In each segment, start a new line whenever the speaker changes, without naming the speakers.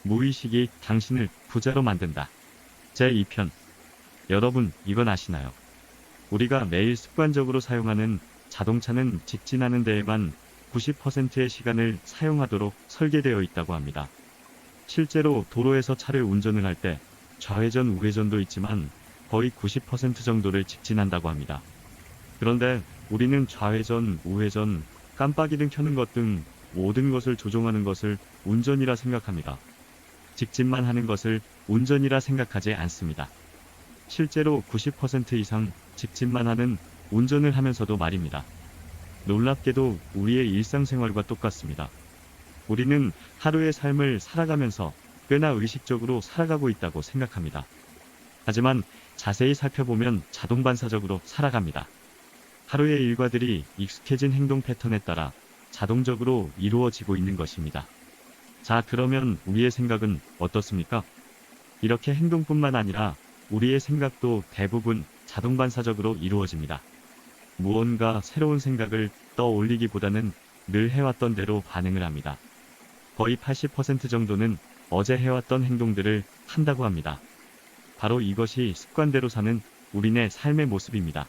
무의식이 당신을 부자로 만든다. 제2편. 여러분, 이건 아시나요? 우리가 매일 습관적으로 사용하는 자동차는 직진하는 데에만 90%의 시간을 사용하도록 설계되어 있다고 합니다. 실제로 도로에서 차를 운전을 할 때 좌회전, 우회전도 있지만 거의 90% 정도를 직진한다고 합니다. 그런데 우리는 좌회전, 우회전, 깜빡이등 켜는 것 등 모든 것을 조종하는 것을 운전이라 생각합니다. 직진만 하는 것을 운전이라 생각하지 않습니다. 실제로 90% 이상 직진만 하는 운전을 하면서도 말입니다. 놀랍게도 우리의 일상생활과 똑같습니다. 우리는 하루의 삶을 살아가면서 꽤나 의식적으로 살아가고 있다고 생각합니다. 하지만 자세히 살펴보면 자동반사적으로 살아갑니다. 하루의 일과들이 익숙해진 행동 패턴에 따라 자동적으로 이루어지고 있는 것입니다. 자, 그러면 우리의 생각은 어떻습니까? 이렇게 행동뿐만 아니라 우리의 생각도 대부분 자동반사적으로 이루어집니다. 무언가 새로운 생각을 떠올리기보다는 늘 해왔던 대로 반응을 합니다. 거의 80% 정도는 어제 해왔던 행동들을 한다고 합니다. 바로 이것이 습관대로 사는 우리네 삶의 모습입니다.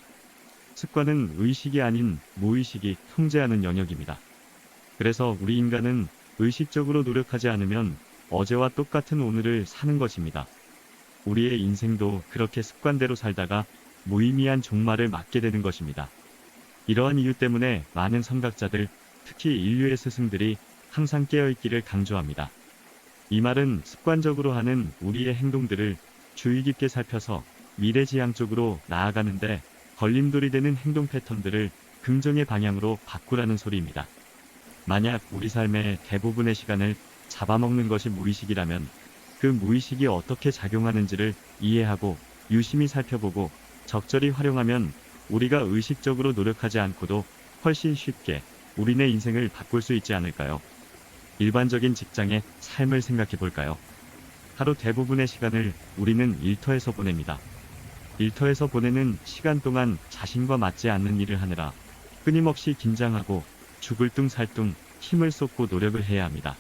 습관은 의식이 아닌 무의식이 통제하는 영역입니다. 그래서 우리 인간은 의식적으로 노력하지 않으면 어제와 똑같은 오늘을 사는 것입니다. 우리의 인생도 그렇게 습관대로 살다가 무의미한 종말을 맞게 되는 것입니다. 이러한 이유 때문에 많은 선각자들, 특히 인류의 스승들이 항상 깨어있기를 강조합니다. 이 말은 습관적으로 하는 우리의 행동들을 주의 깊게 살펴서 미래지향적으로 나아가는데 걸림돌이 되는 행동 패턴들을 긍정의 방향으로 바꾸라는 소리입니다. 만약 우리 삶의 대부분의 시간을 잡아먹는 것이 무의식이라면 그 무의식이 어떻게 작용하는지를 이해하고 유심히 살펴보고 적절히 활용하면 우리가 의식적으로 노력하지 않고도 훨씬 쉽게 우리네 인생을 바꿀 수 있지 않을까요? 일반적인 직장의 삶을 생각해 볼까요? 하루 대부분의 시간을 우리는 일터에서 보냅니다. 일터에서 보내는 시간 동안 자신과 맞지 않는 일을 하느라 끊임없이 긴장하고 죽을 둥 살 둥 힘을 쏟고 노력을 해야 합니다.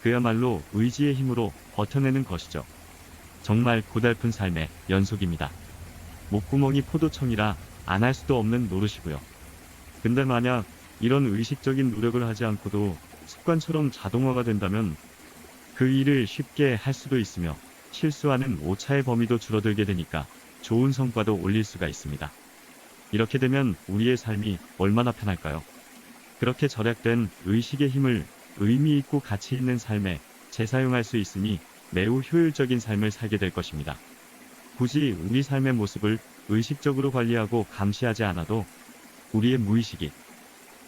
그야말로 의지의 힘으로 버텨내는 것이죠. 정말 고달픈 삶의 연속입니다. 목구멍이 포도청이라 안 할 수도 없는 노릇이고요. 근데 만약 이런 의식적인 노력을 하지 않고도 습관처럼 자동화가 된다면 그 일을 쉽게 할 수도 있으며 실수하는 오차의 범위도 줄어들게 되니까 좋은 성과도 올릴 수가 있습니다. 이렇게 되면 우리의 삶이 얼마나 편할까요? 그렇게 절약된 의식의 힘을 의미 있고 가치 있는 삶에 재사용할 수 있으니 매우 효율적인 삶을 살게 될 것입니다. 굳이 우리 삶의 모습을 의식적으로 관리하고 감시하지 않아도 우리의 무의식이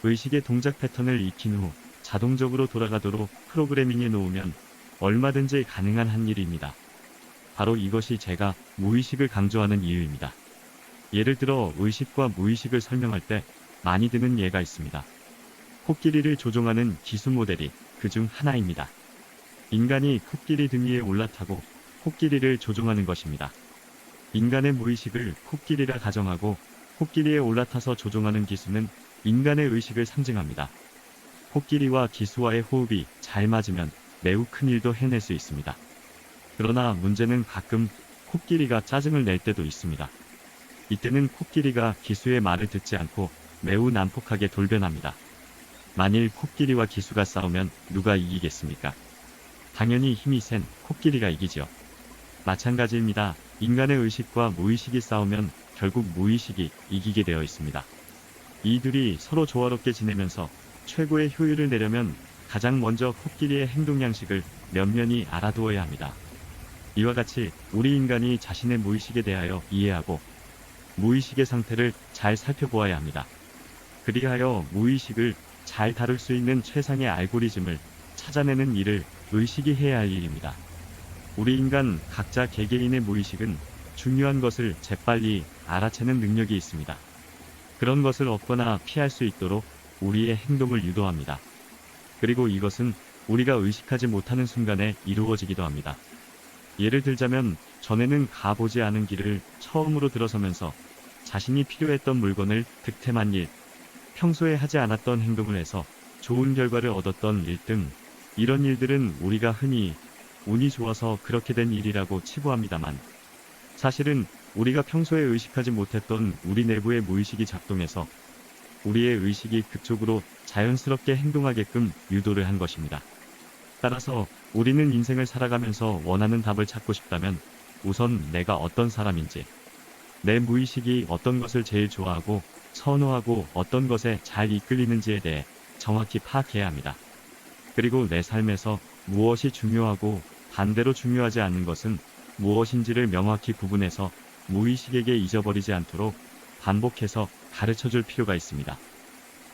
의식의 동작 패턴을 익힌 후 자동적으로 돌아가도록 프로그래밍해 놓으면 얼마든지 가능한 한 일입니다. 바로 이것이 제가 무의식을 강조하는 이유입니다. 예를 들어 의식과 무의식을 설명할 때 많이 드는 예가 있습니다. 코끼리를 조종하는 기수 모델이 그중 하나입니다. 인간이 코끼리 등 위에 올라타고 코끼리를 조종하는 것입니다. 인간의 무의식을 코끼리라 가정하고 코끼리에 올라타서 조종하는 기수는 인간의 의식을 상징합니다. 코끼리와 기수와의 호흡이 잘 맞으면 매우 큰 일도 해낼 수 있습니다. 그러나 문제는 가끔 코끼리가 짜증을 낼 때도 있습니다. 이때는 코끼리가 기수의 말을 듣지 않고 매우 난폭하게 돌변합니다. 만일 코끼리와 기수가 싸우면 누가 이기겠습니까? 당연히 힘이 센 코끼리가 이기죠. 마찬가지입니다. 인간의 의식과 무의식이 싸우면 결국 무의식이 이기게 되어 있습니다. 이들이 서로 조화롭게 지내면서 최고의 효율을 내려면 가장 먼저 코끼리의 행동 양식을 면면히 알아두어야 합니다. 이와 같이 우리 인간이 자신의 무의식에 대하여 이해하고 무의식의 상태를 잘 살펴보아야 합니다. 그리하여 무의식을 잘 다룰 수 있는 최상의 알고리즘을 찾아내는 일을 의식이 해야 할 일입니다. 우리 인간 각자 개개인의 무의식은 중요한 것을 재빨리 알아채는 능력이 있습니다. 그런 것을 얻거나 피할 수 있도록 우리의 행동을 유도합니다. 그리고 이것은 우리가 의식하지 못하는 순간에 이루어지기도 합니다. 예를 들자면 전에는 가보지 않은 길을 처음으로 들어서면서 자신이 필요했던 물건을 득템한 일, 평소에 하지 않았던 행동을 해서 좋은 결과를 얻었던 일 등 이런 일들은 우리가 흔히 운이 좋아서 그렇게 된 일이라고 치부합니다만, 사실은 우리가 평소에 의식하지 못했던 우리 내부의 무의식이 작동해서 우리의 의식이 그쪽으로 자연스럽게 행동하게끔 유도를 한 것입니다. 따라서 우리는 인생을 살아가면서 원하는 답을 찾고 싶다면 우선 내가 어떤 사람인지, 내 무의식이 어떤 것을 제일 좋아하고 선호하고 어떤 것에 잘 이끌리는지에 대해 정확히 파악해야 합니다. 그리고 내 삶에서 무엇이 중요하고 반대로 중요하지 않은 것은 무엇인지를 명확히 구분해서 무의식에게 잊어버리지 않도록 반복해서 가르쳐줄 필요가 있습니다.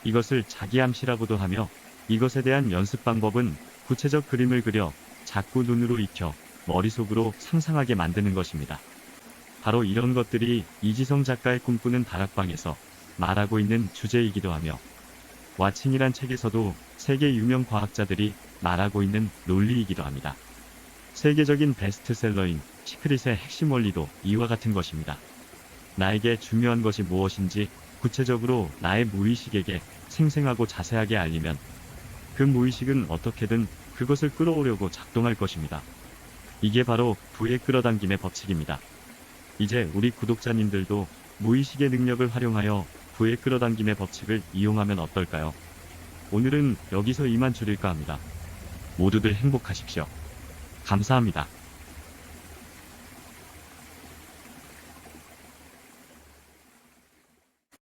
이것을 자기암시라고도 하며, 이것에 대한 연습 방법은 구체적 그림을 그려 자꾸 눈으로 익혀 머릿속으로 상상하게 만드는 것입니다. 바로 이런 것들이 이지성 작가의 꿈꾸는 다락방에서 말하고 있는 주제이기도 하며, 왓칭이란 책에서도 세계 유명 과학자들이 말하고 있는 논리이기도 합니다. 세계적인 베스트셀러인 시크릿의 핵심 원리도 이와 같은 것입니다. 나에게 중요한 것이 무엇인지 구체적으로 나의 무의식에게 생생하고 자세하게 알리면 그 무의식은 어떻게든 그것을 끌어오려고 작동할 것입니다. 이게 바로 부의 끌어당김의 법칙입니다. 이제 우리 구독자님들도 무의식의 능력을 활용하여 부의 끌어당김의 법칙을 이용하면 어떨까요? 오늘은 여기서 이만 줄일까 합니다. 모두들 행복하십시오. 감사합니다.